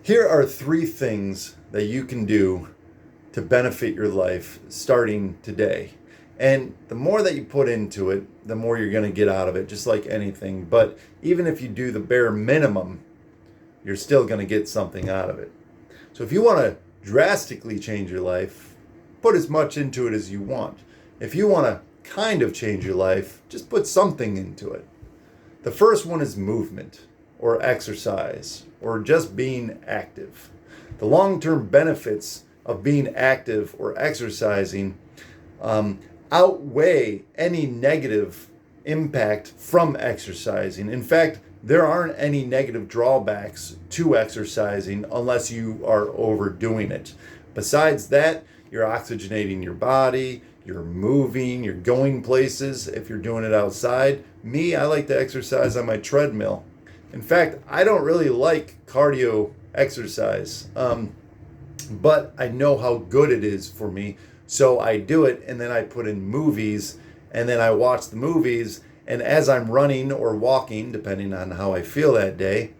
Here are three things that you can do to benefit your life starting today. And the more that you put into it, the more you're going to get out of it, just like anything. But even if you do the bare minimum, you're still going to get something out of it. So if you want to drastically change your life, put as much into it as you want. If you want to kind of change your life, just put something into it. The first one is movement or exercise or just being active. The long-term benefits of being active or exercising outweigh any negative impact from exercising. In fact, there aren't any negative drawbacks to exercising unless you are overdoing it. Besides that, you're oxygenating your body, you're moving, you're going places if you're doing it outside. Me, I like to exercise on my treadmill. In fact, I don't really like cardio exercise, but I know how good it is for me. So I do it, and then I put in movies, and then I watch the movies. And as I'm running or walking, depending on how I feel that day,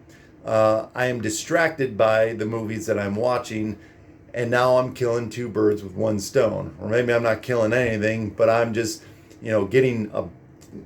I am distracted by the movies that I'm watching. And now I'm killing two birds with one stone. Or maybe I'm not killing anything, but I'm just, getting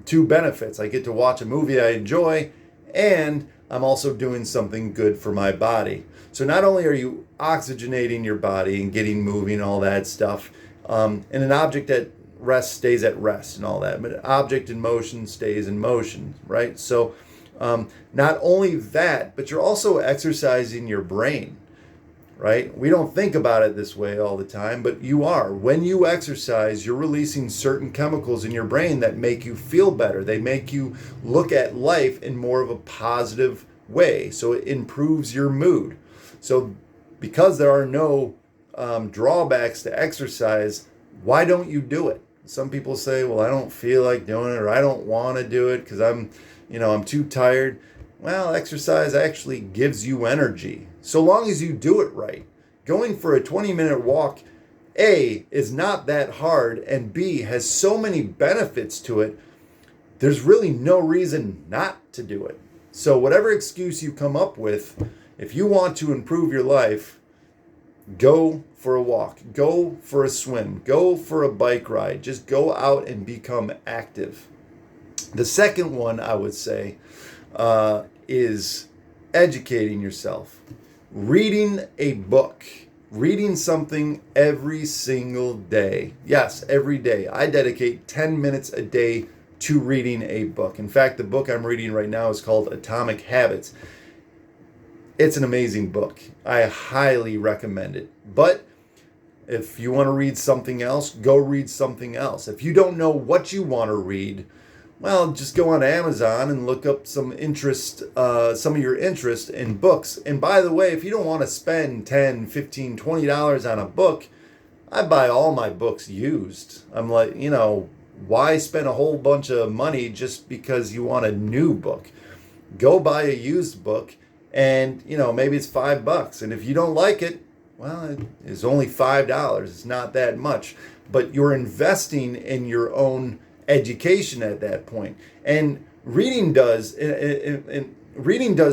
two benefits. I get to watch a movie I enjoy, and I'm also doing something good for my body. So not only are you oxygenating your body and getting moving and all that stuff, and an object at rest stays at rest and all that, but an object in motion stays in motion, right? So not only that, but you're also exercising your brain. Right? We don't think about it this way all the time, but you are. When you exercise, you're releasing certain chemicals in your brain that make you feel better. They make you look at life in more of a positive way. So it improves your mood. So because there are no drawbacks to exercise, why don't you do it? Some people say, well, I don't feel like doing it, or I don't want to do it because I'm too tired. Well, exercise actually gives you energy, so long as you do it right. Going for a 20-minute walk, A, is not that hard, and B, has so many benefits to it, there's really no reason not to do it. So whatever excuse you come up with, if you want to improve your life, go for a walk, go for a swim, go for a bike ride, just go out and become active. The second one, I would say, is educating yourself. Reading a book. Reading something every single day. Yes, every day. I dedicate 10 minutes a day to reading a book. In fact, the book I'm reading right now is called Atomic Habits. It's an amazing book. I highly recommend it. But if you want to read something else, go read something else. If you don't know what you want to read, well, just go on Amazon and look up some of your interest in books. And by the way, if you don't want to spend $10, $15, $20 on a book, I buy all my books used. I'm like, why spend a whole bunch of money just because you want a new book? Go buy a used book, and maybe it's $5. And if you don't like it, well, it's only $5. It's not that much. But you're investing in your own education at that point. And reading does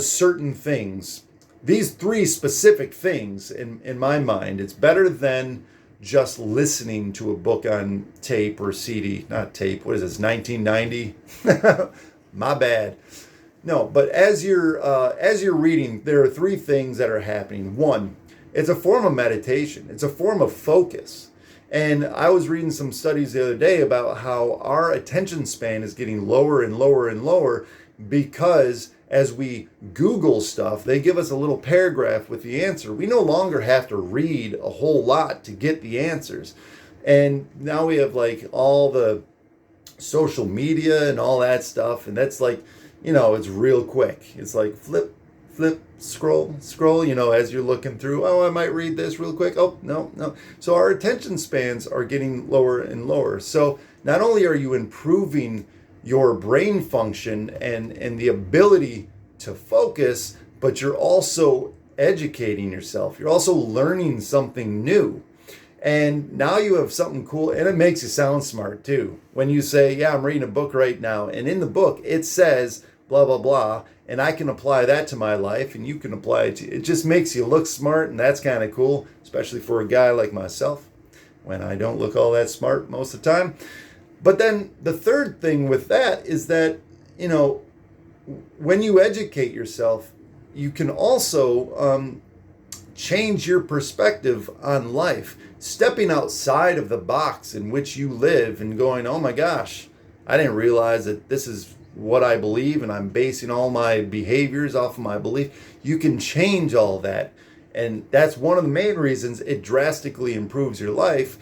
certain things. These three specific things, in my mind, it's better than just listening to a book on tape or CD. Not tape. What is this? 1990? My bad. No, but as you're reading, there are three things that are happening. One, it's a form of meditation. It's a form of focus. And I was reading some studies the other day about how our attention span is getting lower and lower and lower because as we Google stuff, they give us a little paragraph with the answer. We no longer have to read a whole lot to get the answers. And now we have like all the social media and all that stuff. And that's like, it's real quick. It's like flip, scroll, as you're looking through. Oh, I might read this real quick. Oh, no. So our attention spans are getting lower and lower. So not only are you improving your brain function and the ability to focus, but you're also educating yourself. You're also learning something new. And now you have something cool, and it makes you sound smart too. When you say, yeah, I'm reading a book right now, and in the book it says blah, blah, blah. And I can apply that to my life, and you can apply it to it. Just makes you look smart, and that's kind of cool, especially for a guy like myself, when I don't look all that smart most of the time. But then the third thing with that is that, when you educate yourself, you can also change your perspective on life, stepping outside of the box in which you live and going, oh my gosh, I didn't realize that this is what I believe and I'm basing all my behaviors off of my belief. You can change all that. And that's one of the main reasons it drastically improves your life,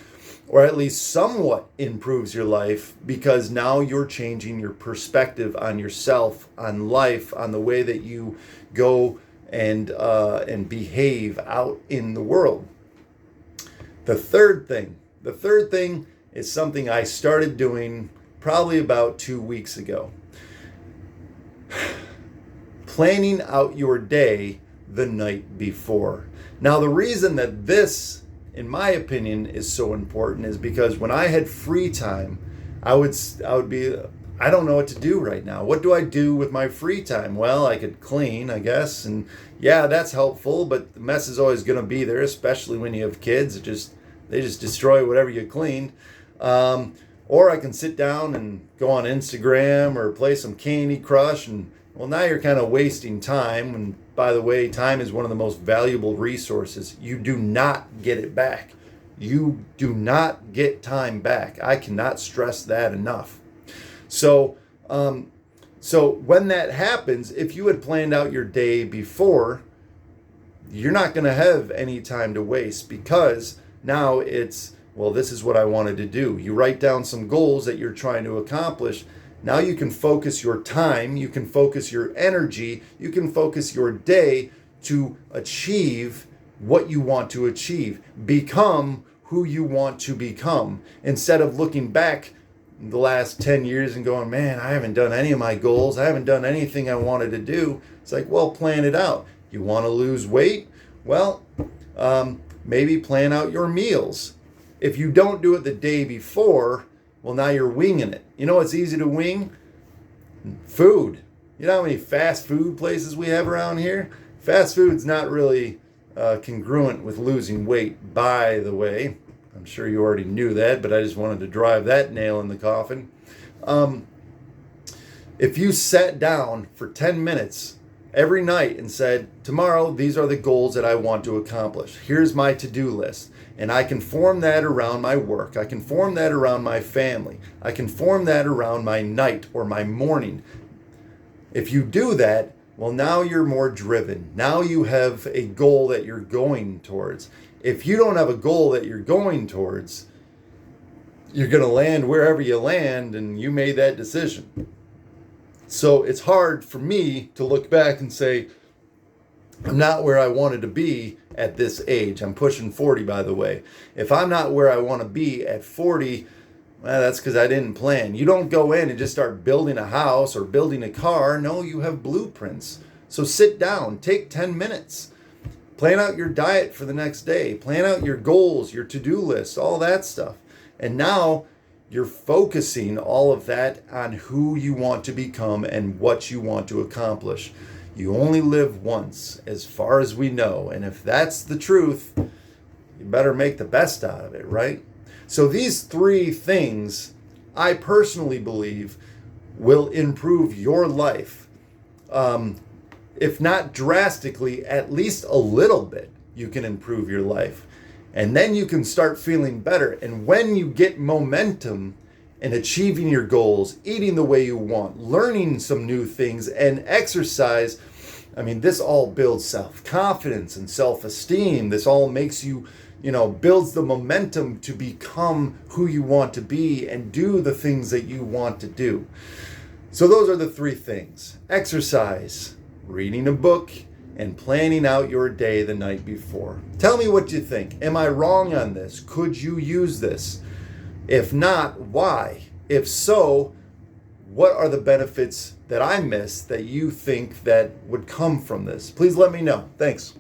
or at least somewhat improves your life, because now you're changing your perspective on yourself, on life, on the way that you go and behave out in the world. The third thing is something I started doing probably about 2 weeks ago. Planning out your day the night before. Now, the reason that this, in my opinion, is so important is because when I had free time, I would be, I don't know what to do right now. What do I do with my free time? Well, I could clean, I guess, and yeah, that's helpful, but the mess is always going to be there, especially when you have kids. They just destroy whatever you cleaned. Or I can sit down and go on Instagram or play some Candy Crush, and well, now you're kind of wasting time. And by the way, time is one of the most valuable resources. You do not get it back. You do not get time back. I cannot stress that enough. So when that happens, if you had planned out your day before, you're not going to have any time to waste, because now it's, well, this is what I wanted to do. You write down some goals that you're trying to accomplish. Now you can focus your time, you can focus your energy, you can focus your day to achieve what you want to achieve. Become who you want to become, instead of looking back the last 10 years and going, man, I haven't done any of my goals. I haven't done anything I wanted to do. It's like, well, plan it out. You want to lose weight? Well, maybe plan out your meals. If you don't do it the day before, well, now you're winging it. You know what's easy to wing? Food. You know how many fast food places we have around here? Fast food's not really congruent with losing weight, by the way. I'm sure you already knew that, but I just wanted to drive that nail in the coffin. If you sat down for 10 minutes every night and said, tomorrow, these are the goals that I want to accomplish. Here's my to-do list. And I can form that around my work. I can form that around my family. I can form that around my night or my morning. If you do that, well, now you're more driven. Now you have a goal that you're going towards. If you don't have a goal that you're going towards, you're going to land wherever you land, and you made that decision. So it's hard for me to look back and say, I'm not where I wanted to be at this age. I'm pushing 40, by the way. If I'm not where I want to be at 40, well, that's because I didn't plan. You don't go in and just start building a house or building a car. No, you have blueprints. So sit down, take 10 minutes. Plan out your diet for the next day. Plan out your goals, your to-do list, all that stuff. And now you're focusing all of that on who you want to become and what you want to accomplish. You only live once, as far as we know. And if that's the truth, you better make the best out of it, right? So these three things, I personally believe, will improve your life. If not drastically, at least a little bit, you can improve your life. And then you can start feeling better. And when you get momentum in achieving your goals, eating the way you want, learning some new things, and exercise, I mean, this all builds self-confidence and self-esteem. This all makes you, builds the momentum to become who you want to be and do the things that you want to do. So those are the three things: exercise, reading a book, and planning out your day the night before. Tell me what you think. Am I wrong on this? Could you use this? If not, why? If so, what are the benefits that I missed that you think that would come from this? Please let me know. Thanks.